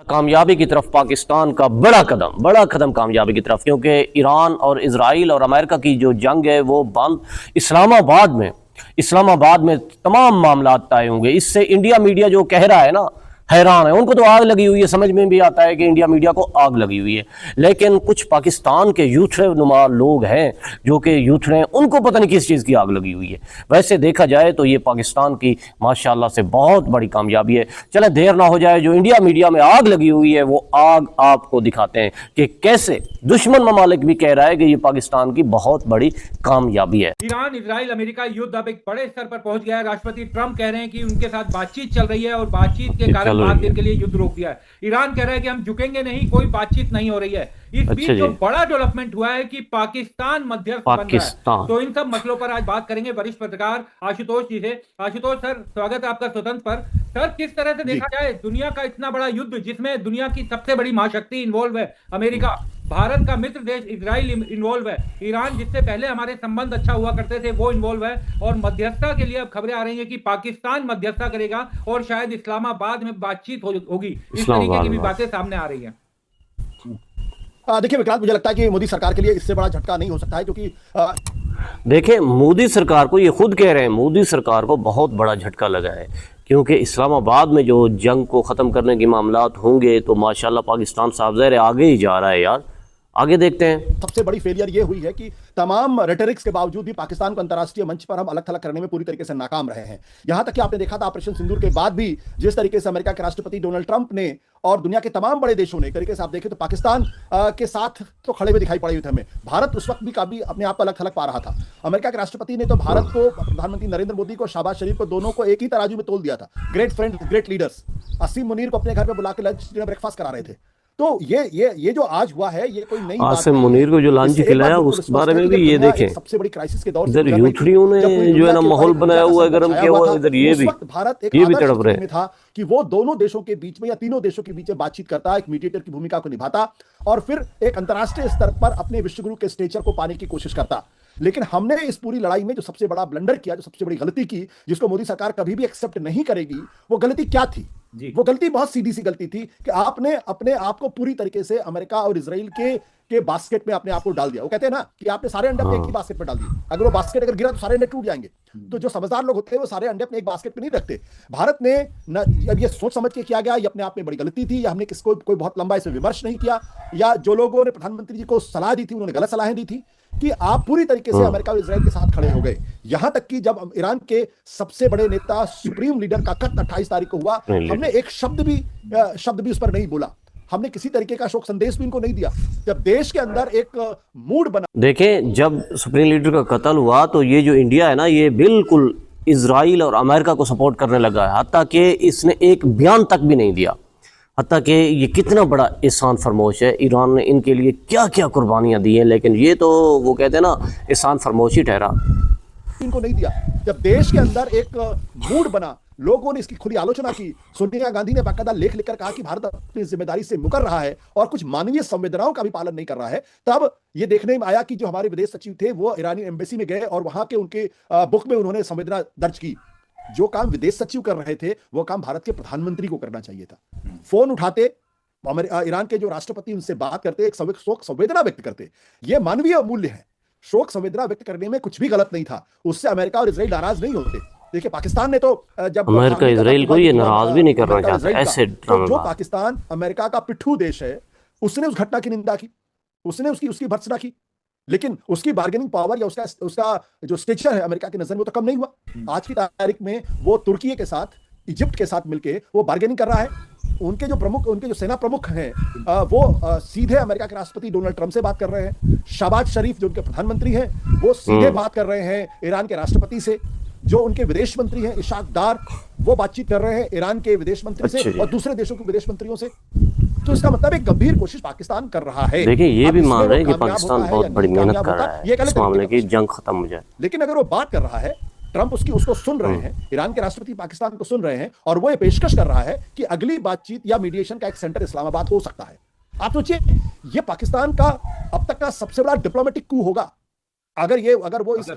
कामयाबी की तरफ पाकिस्तान का बड़ा कदम कामयाबी की तरफ, क्योंकि ईरान और इजराइल और अमेरिका की जो जंग है वो बंद इस्लामाबाद में तमाम मामला तय होंगे। इससे इंडिया मीडिया जो कह रहा है ना, हैरान है, उनको तो आग लगी हुई है। समझ में भी आता है कि इंडिया मीडिया को आग लगी हुई है, लेकिन कुछ पाकिस्तान के यूथरे नुमा लोग हैं जो कि यूथरे, उनको पता नहीं किस चीज़ की आग लगी हुई है। वैसे देखा जाए तो ये पाकिस्तान की माशाल्लाह से बहुत बड़ी कामयाबी है। चले देर ना हो जाए, जो इंडिया मीडिया में आग लगी हुई है वो आग आपको दिखाते हैं कि कैसे दुश्मन ममालिक भी कह रहा है कि ये पाकिस्तान की बहुत बड़ी कामयाबी है। ईरान इजराइल अमेरिका युद्ध अब एक बड़े स्तर पर पहुंच गया है। राष्ट्रपति ट्रंप कह रहे हैं कि उनके साथ बातचीत चल रही है और बातचीत के कारण 5 दिन के लिए युद्ध रोक दिया है। ईरान कह रहा है कि हम झुकेंगे नहीं, कोई बातचीत नहीं हो रही है। इस बीच जो बड़ा डेवलपमेंट हुआ है कि पाकिस्तान मध्यस्थ बन रहा है। तो इन सब मसलों पर आज बात करेंगे वरिष्ठ पत्रकार आशुतोष जी से। आशुतोष सर, स्वागत है आपका स्वतंत्र पर। सर, किस तरह से देखा जाए दुनिया का इतना बड़ा युद्ध जिसमें दुनिया की सबसे बड़ी महाशक्ति इन्वॉल्व है, अमेरिका, भारत का मित्र देश इजराइल इन्वॉल्व है, ईरान जिससे पहले हमारे संबंध अच्छा हुआ करते थे वो इन्वॉल्व है, और मध्यस्थता के लिए अब खबरें आ रही हैं कि पाकिस्तान मध्यस्थता करेगा और शायद इस्लामाबाद में बातचीत होगी। इस तरीके की भी बातें सामने आ रही हैं। देखिए विक्रांत, मुझे लगता है कि मोदी सरकार के लिए इससे बड़ा झटका नहीं हो सकता है, क्योंकि देखें, मोदी सरकार को, ये खुद कह रहे हैं, मोदी सरकार को बहुत बड़ा झटका लगा है, क्योंकि इस्लामाबाद में जो जंग को ख़त्म करने के मामलात होंगे तो माशाल्लाह पाकिस्तान साहब ज़ाहिर आगे ही जा रहा है यार। आगे देखते हैं। सबसे बड़ी फेलियर ये हुई है कि तमाम रेटरिक्स के बावजूद भी पाकिस्तान को अंतर्राष्ट्रीय मंच पर हम अलग थलग करने में पूरी तरीके से नाकाम रहे हैं। यहां तक कि आपने देखा था ऑपरेशन सिंदूर के बाद भी जिस तरीके से अमेरिका के राष्ट्रपति डोनाल्ड ट्रंप ने और दुनिया के तमाम बड़े देशों ने, एक तरीके से आप देखें तो पाकिस्तान के साथ तो खड़े हुए दिखाई पड़े हुए थे हमें। भारत उस वक्त भी काफी अपने आप को अलग थलग पा रहा था। अमेरिका के राष्ट्रपति ने तो भारत को, प्रधानमंत्री नरेंद्र मोदी को, शहबाज शरीफ को, दोनों को एक ही तराजू में तोल दिया था। Great friends, great leaders. Asim Munir को अपने घर पर बुला के लंच डिनर ब्रेकफास्ट करा रहे थे। तो ये जो आज हुआ है ये कोई नई बात नहीं। आसिम मुनीर को जो लंच खिलाया उस बारे में भी ये देखें, सबसे बड़ी क्राइसिस के दौर इधर यूथड़ियों ने जो है ना माहौल बनाया हुआ है गर्म किया हुआ है, इधर ये भी तड़प रहे था कि वो दोनों देशों के बीच में या तीनों देशों के बीच में बातचीत करता, एक मीडिएटर की भूमिका को निभाता और फिर एक अंतर्राष्ट्रीय स्तर पर अपने विश्वगुरु के स्टेचर को पाने की कोशिश करता। लेकिन हमने इस पूरी लड़ाई में जो सबसे बड़ा ब्लंडर किया, जो सबसे बड़ी गलती की, जिसको मोदी सरकार कभी भी एक्सेप्ट नहीं करेगी, वो गलती क्या थी? वो गलती बहुत सीधी सी गलती थी कि आपने अपने आप को पूरी तरीके से अमेरिका और इजराइल के बास्केट में अपने आप को डाल दिया। वो कहते हैं ना कि आपने सारे अंडे अपने एक ही बास्केट में डाल दिए। अगर वो बास्केट अगर गिरा तो सारे अंडे टूट जाएंगे। तो जो समझदार लोग होते हैं वो सारे अंडे अपने एक बास्केट में नहीं रखते। भारत ने अब ये सोच समझ के किया गया, ये अपने आप में बड़ी गलती थी, या हमने किसको कोई बहुत लंबा इसे विमर्श नहीं किया, या जो लोगों ने प्रधानमंत्री जी को सलाह दी थी उन्होंने गलत सलाहें दी थी कि आप पूरी तरीके से अमेरिका और इजराइल के साथ खड़े हो गए। यहां तक कि जब ईरान के सबसे बड़े नेता, सुप्रीम लीडर का कत्ल 28 तारीख को हुआ, हमने एक शब्द भी उस पर नहीं बोला। हमने किसी तरीके का शोक संदेश भी इनको नहीं दिया। जब देश के अंदर एक मूड बना, देखें, जब सुप्रीम लीडर का कत्ल हुआ तो ये जो इंडिया है ना, ये बिल्कुल इजराइल और अमेरिका को सपोर्ट करने लगा है, हत्ता कि इसने एक बयान तक भी नहीं दिया। हत्ता कि ये कितना बड़ा एहसान फरमोश है, ईरान ने इनके लिए क्या क्या कुर्बानियां दी हैं, लेकिन ये तो वो कहते हैं ना एहसान फरमोश ही ठहरा। इनको नहीं दिया। जब देश के अंदर एक मूड बना, लोगों ने इसकी खुली आलोचना की। सोनिया गांधी ने बाकायदा लेख लिखकर कहा कि भारत अपनी जिम्मेदारी से मुकर रहा है और कुछ मानवीय संवेदनाओं का भी पालन नहीं कर रहा है। तब ये देखने में आया कि जो हमारे विदेश सचिव थे वो ईरानी एम्बेसी में गए और वहां के उनके बुक में उन्होंने संवेदना दर्ज की। जो काम विदेश सचिव कर रहे थे वो काम भारत के प्रधानमंत्री को करना चाहिए था। फोन उठाते, ईरान के जो राष्ट्रपति उनसे बात करते, एक शोक संवेदना व्यक्त करते। ये मानवीय मूल्य है। शोक संवेदना व्यक्त करने में कुछ भी गलत नहीं था। उससे अमेरिका और इजराइल नाराज नहीं होते। देखिए, पाकिस्तान ने तो जब अमेरिका इजराइल को ये नाराज भी नहीं करना चाहता ऐसे तो जो पाकिस्तान अमेरिका का पिट्ठू देश है, उसने उस घटना की निंदा की, उसने उसकी भर्त्सना की, लेकिन उसकी बार्गेनिंग पावर या उसका जो स्टेचर है अमेरिका की नजर में वो तो कम नहीं हुआ। आज की तारीख में वो तुर्की के साथ, इजिप्ट के साथ मिलकर वो बार्गेनिंग कर रहा है। उनके जो सेना प्रमुख हैं वो सीधे अमेरिका के राष्ट्रपति डोनाल्ड ट्रंप से बात कर रहे हैं। शहबाज शरीफ जो उनके प्रधानमंत्री हैं वो सीधे बात कर रहे हैं ईरान के राष्ट्रपति से। जो उनके विदेश मंत्री हैं इशाक डार, वो बातचीत कर रहे हैं ईरान के विदेश मंत्री से और दूसरे देशों के विदेश मंत्रियों से। तो इसका मतलब एक गंभीर कोशिश पाकिस्तान कर रहा है। देखिए, ये भी मान रहे हैं कि पाकिस्तान बहुत बड़ी मेहनत कर रहा है इस मामले की जंग खत्म हो जाए। लेकिन अगर वो बात कर रहा है, ट्रंप उसको सुन रहे हैं, ईरान के राष्ट्रपति पाकिस्तान को सुन रहे हैं और वो ये पेशकश कर रहा है कि अगली बातचीत या मीडिएशन का एक सेंटर इस्लामाबाद हो सकता है। आप सोचिए, ये पाकिस्तान का अब तक का सबसे बड़ा डिप्लोमेटिक कू होगा। अगर वो इस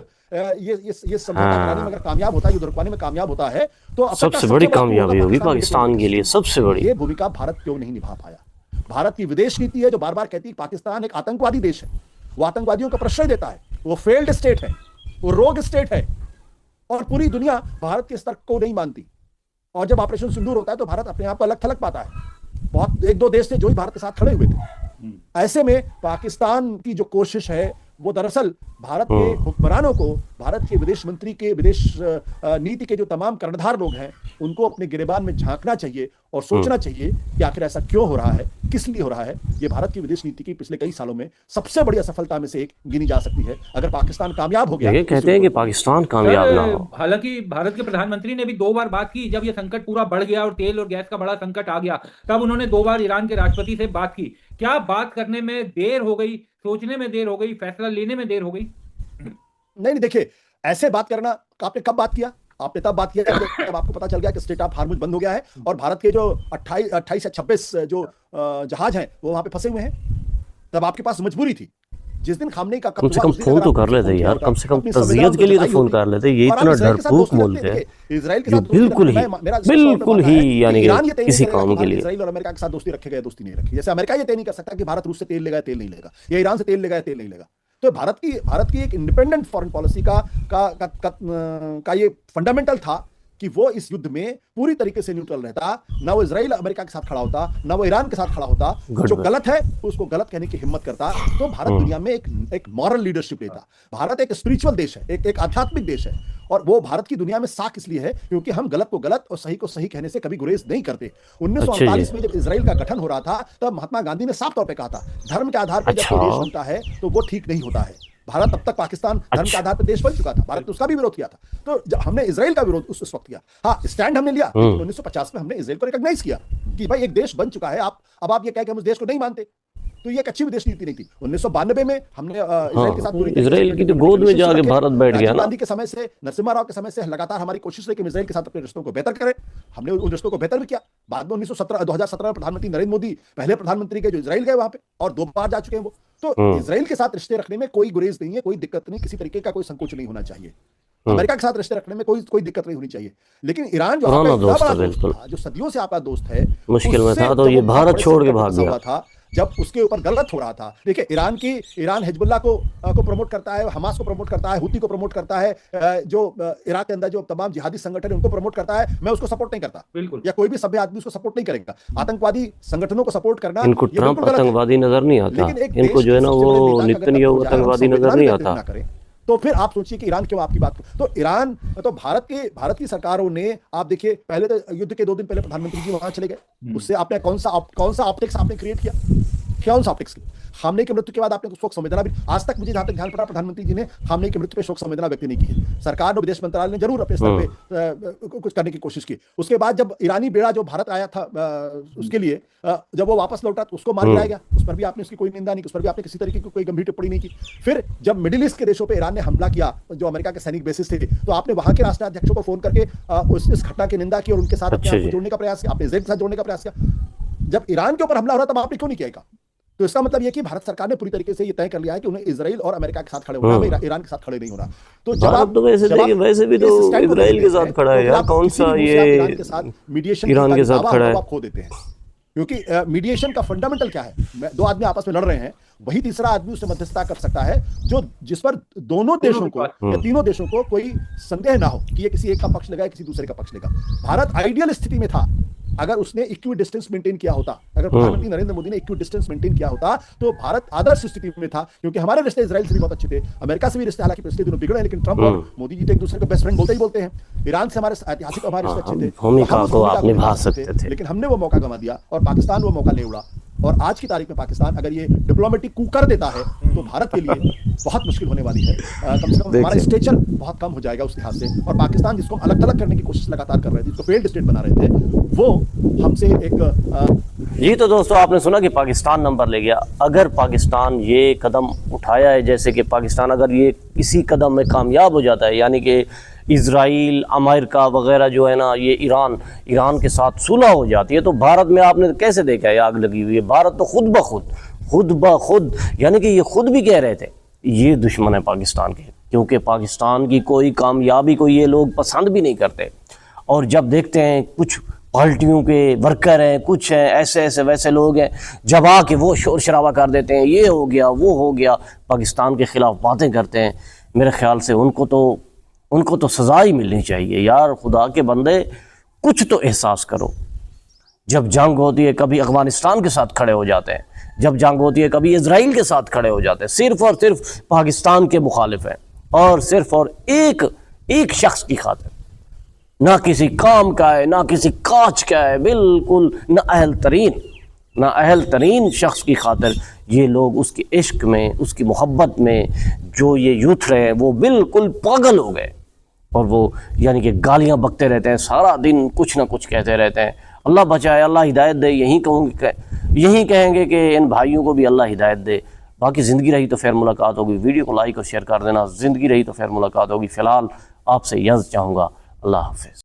ये समझौता कराने में अगर कामयाब होता है, युद्ध रुकवाने में कामयाब होता है, तो अब तक का सबसे बड़ी बड़ा कामयाबी होगी पाकिस्तान के लिए, सबसे बड़ी। ये भूमिका भारत क्यों नहीं निभा पाया? भारत की विदेश नीति है जो बार बार कहती है पाकिस्तान एक आतंकवादी देश है, वो आतंकवादियों का प्रश्रय देता है, वो फेल्ड स्टेट है, वो रोग स्टेट है, और पूरी दुनिया भारत के स्तर को नहीं मानती। और जब ऑपरेशन सिंदूर होता है तो भारत अपने आप को अलग थलग पाता है। बहुत एक दो देश थे जो ही भारत के साथ खड़े हुए थे। ऐसे में पाकिस्तान की जो कोशिश है वो दरअसल भारत के हुक्मरानों को, भारत के विदेश मंत्री के विदेश नीति के जो तमाम कर्णधार लोग हैं, उनको अपने गिरेबान में झांकना चाहिए और सोचना चाहिए कि आखिर ऐसा क्यों हो रहा है, किस लिए हो रहा है। ये भारत की विदेश नीति की पिछले कई सालों में सबसे बड़ी असफलता में से एक गिनी जा सकती है। अगर पाकिस्तान कामयाब हो गया, ये कहते हैं कि पाकिस्तान कामयाब ना हो। हालांकि भारत के प्रधानमंत्री ने भी 2 बार बात की, जब ये संकट पूरा बढ़ गया और तेल और गैस का बड़ा संकट आ गया, तब उन्होंने 2 बार ईरान के राष्ट्रपति से बात की। क्या बात करने में देर हो गई, सोचने में देर हो गई, फैसला लेने में देर हो गई? नहीं, देखिए, ऐसे बात करना, आपने कब बात किया? आपने तब बात किया जब आपको पता चल गया कि स्ट्रेट ऑफ हार्मुज बंद हो गया है और भारत के जो 28 या 26 जो जहाज हैं वो वहां पे फंसे हुए हैं। तब आपके पास मजबूरी थी। जिस दिन खामनेई का कम से कम फोन तो कर लेते यार, कम से कम तज़कियत के लिए तो फोन कर लेते। ये इतना डरपोक मुल्क है इजराइल के साथ बिल्कुल ही यानी कि किसी काम के लिए। इजराइल और अमेरिका के साथ दोस्ती रखेगा या दोस्ती नहीं रखी। जैसे अमेरिका ये तय नहीं कर सकता कि भारत रूस से तेल लेगा, तेल नहीं लेगा, या ईरान से तेल लेगा, तेल नहीं लेगा। तो भारत की एक इंडिपेंडेंट फॉरेन पॉलिसी का ये फंडामेंटल था कि वो इस युद्ध में पूरी तरीके से न्यूट्रल रहता, ना वो इजराइल अमेरिका के साथ खड़ा होता, ना वो ईरान के साथ खड़ा होता। जो गलत है उसको गलत कहने की हिम्मत करता। तो भारत दुनिया में एक मॉरल लीडरशिप लेता। भारत एक स्पिरिचुअल देश है, एक आध्यात्मिक देश है, और वो भारत की दुनिया में साख इसलिए है क्योंकि हम गलत को गलत और सही को सही कहने से कभी गुरेज नहीं करते। 1948 में जब इजराइल का गठन हो रहा था, तब महात्मा गांधी ने साफ तौर पे कहा था, धर्म के आधार पर जब कोई देश बनता है तो वो ठीक नहीं होता है। भारत तब तक पाकिस्तान धर्म के आधार पर देश बन चुका था, भारत ने उसका भी विरोध किया था। तो जब हमने इजराइल का विरोध उस वक्त किया, हाँ स्टैंड हमने लिया। 1950 में हमने इजराइल को रिकॉग्नाइज किया कि भाई एक देश बन चुका है, अब आप ये कह के हम उस देश को नहीं मानते। तो ये एक अच्छी विदेश नीति नहीं थी। 1992 में हमने इजराइल के साथ इजराइल की तो गोद में जाके भारत बैठ गया ना। गांधी के समय से, नरसिम्हा राव के समय से लगातार हमारी कोशिश रही कि इजराइल के साथ अपने रिश्तों को बेहतर करें। हमने उन रिश्तों को बेहतर भी किया। बाद में 2017 में प्रधानमंत्री नरेंद्र मोदी पहले प्रधानमंत्री के जो इजराइल गए वहां पे, और 2 बार जा चुके हैं वो। तो इजराइल के साथ रिश्ते रखने में कोई गुरेज नहीं है, कोई दिक्कत नहीं, किसी तरीके का कोई संकोच नहीं होना चाहिए। अमेरिका के साथ रिश्ते रखने में कोई दिक्कत नहीं होनी चाहिए। लेकिन ईरान जो जो सदियों से आपका दोस्त है, मुश्किल में था तो ये भारत छोड़ के भाग गया था जब उसके ऊपर गलत हो रहा था। देखिए, ईरान हिजबुल्लाह को प्रमोट करता है, हमास को प्रमोट करता है, हुती को प्रमोट करता है, जो इराक के अंदर जो तमाम जिहादी संगठन है उनको प्रमोट करता है। मैं उसको सपोर्ट नहीं करता, बिल्कुल, या कोई भी सभ्य आदमी उसको सपोर्ट नहीं करेगा। आतंकवादी संगठनों को सपोर्ट करना, इनको ट्रंप आतंकवादी नजर नहीं आता, इनको जो है ना वो नेतन्याहू आतंकवादी नजर नहीं आता। तो फिर आप सोचिए कि ईरान क्यों आपकी बात। तो ईरान, तो भारत की सरकारों ने, आप देखिए, पहले तो युद्ध के 2 दिन पहले प्रधानमंत्री जी वहां चले गए। उससे आपने कौन सा ऑप्टिक्स आपने क्रिएट किया? कौन सा ऑप्टिक्स? खामनेई की मृत्यु के बाद आपने शोक संवेदना भी, आज तक मुझे जहां तक ध्यान पड़ा, प्रधानमंत्री जी ने खामनेई की मृत्यु पे शोक संवेदना व्यक्त नहीं की है। सरकार और विदेश मंत्रालय ने जरूर अपने स्तर पे कुछ करने की कोशिश की। उसके बाद जब ईरानी बेड़ा जो भारत आया था उसके लिए, जब वो वापस लौटा तो उसको मार गिराया गया, उस पर भी आपने उसकी कोई निंदा नहीं की, उस पर भी आपने किसी तरीके की कोई गंभीर टिप्पणी नहीं की। फिर जब मिडिल ईस्ट के देशों पर ईरान ने हमला किया, जो अमेरिका के सैनिक बेसिस थे, तो आपने वहां के राष्ट्राध्यक्षों को फोन करके इस घटना की निंदा की और उनके साथ अपने आप को जोड़ने का प्रयास किया, आपने इजराइल के साथ जोड़ने का प्रयास किया। जब ईरान के ऊपर हमला हो रहा तब आपने क्यों नहीं किया? तो इसका मतलब यह कि भारत सरकार ने पूरी तरीके से ये तय कर लिया है कि उन्हें इजराइल और अमेरिका के साथ खड़े होना है, ईरान के साथ खड़े नहीं होना। तो जब आप तो वैसे भी तो इजराइल के साथ खड़ा है यार, कौन सा ये ईरान के साथ मीडिएशन ईरान के साथ खड़ा है, आप खो देते हैं। क्योंकि मीडिएशन का फंडामेंटल क्या है? 2 आदमी आपस में लड़ रहे हैं, वही तीसरा आदमी उससे मध्यस्थता कर सकता है जिस पर दोनों देशों को या तीनों देशों को कोई संदेह ना हो कि ये किसी एक का पक्ष लेगा या किसी दूसरे का पक्ष लेगा। भारत आइडियल स्थिति में था। अगर उसने इक्वी डिस्टेंस मेंटेन किया होता, अगर प्रधानमंत्री नरेंद्र मोदी ने इक्वी डिस्टेंस मेंटेन किया होता, तो भारत आदर्श स्थिति में था। क्योंकि हमारे रिश्ते इजराइल से भी बहुत अच्छे थे, अमेरिका से भी रिश्ते हालांकि पिछले दिनों बिगड़े, लेकिन ट्रंप और मोदी जी तो एक दूसरे को बेस्ट फ्रेंड बोलते हैं। ईरान से हमारे ऐतिहासिक हमारे रिश्ते अच्छे थे, भूमिका को आप निभा सकते थे, लेकिन हमने वो मौका गंवा दिया और पाकिस्तान वो मौका ले उड़ा। और आज की तारीख में पाकिस्तान अगर ये डिप्लोमेटिक कू कर देता है तो भारत के लिए बहुत मुश्किल होने वाली है। कम से कम हमारा स्टेचर बहुत कम हो जाएगा उस लिहाज से। और पाकिस्तान जिसको अलग थलग करने की कोशिश लगातार कर रहे थे, जिसको फेल्ड स्टेट बना रहे थे, वो हमसे एक जी। तो दोस्तों, आपने सुना कि पाकिस्तान नंबर ले गया। अगर पाकिस्तान ये कदम उठाया है, जैसे कि पाकिस्तान अगर ये इसी कदम में कामयाब हो जाता है, यानी कि इजराइल, अमेरिका वगैरह जो है ना, ये ईरान के साथ सुलह हो जाती है, तो भारत में आपने कैसे देखा है आग लगी हुई है। भारत तो खुद ब खुद यानी कि ये खुद भी कह रहे थे ये दुश्मन है पाकिस्तान के, क्योंकि पाकिस्तान की कोई कामयाबी को ये लोग पसंद भी नहीं करते। और जब देखते हैं कुछ पार्टियों के वर्कर हैं, कुछ हैं ऐसे ऐसे वैसे लोग हैं, जब आके वो शोर शराबा कर देते हैं, ये हो गया वो हो गया, पाकिस्तान के ख़िलाफ़ बातें करते हैं, मेरे ख़्याल से उनको तो सज़ा ही मिलनी चाहिए। यार खुदा के बंदे, कुछ तो एहसास करो। जब जंग होती है कभी अफ़गानिस्तान के साथ खड़े हो जाते हैं, जब जंग होती है कभी इजराइल के साथ खड़े हो जाते हैं, सिर्फ़ और सिर्फ पाकिस्तान के मुखालिफ हैं, और सिर्फ और एक शख्स की खातिर, ना किसी काम का है ना किसी काज का है, बिल्कुल ना अहल तरीन शख्स की खातिर ये लोग उसके इश्क में, उसकी मोहब्बत में जो ये यूथ रहे हैं वो बिल्कुल पागल हो गए। और वो यानी कि गालियाँ बकते रहते हैं, सारा दिन कुछ ना कुछ कहते रहते हैं। अल्लाह बचाए, अल्लाह हिदायत दे, यही कहेंगे कि इन भाइयों को भी अल्लाह हिदायत दे। बाकी ज़िंदगी रही तो फिर मुलाकात होगी। वीडियो को लाइक और शेयर कर देना। ज़िंदगी रही तो फिर मुलाकात होगी। फ़िलहाल आपसे इजाज़त चाहूँगा। अल्लाह हाफ़िज़।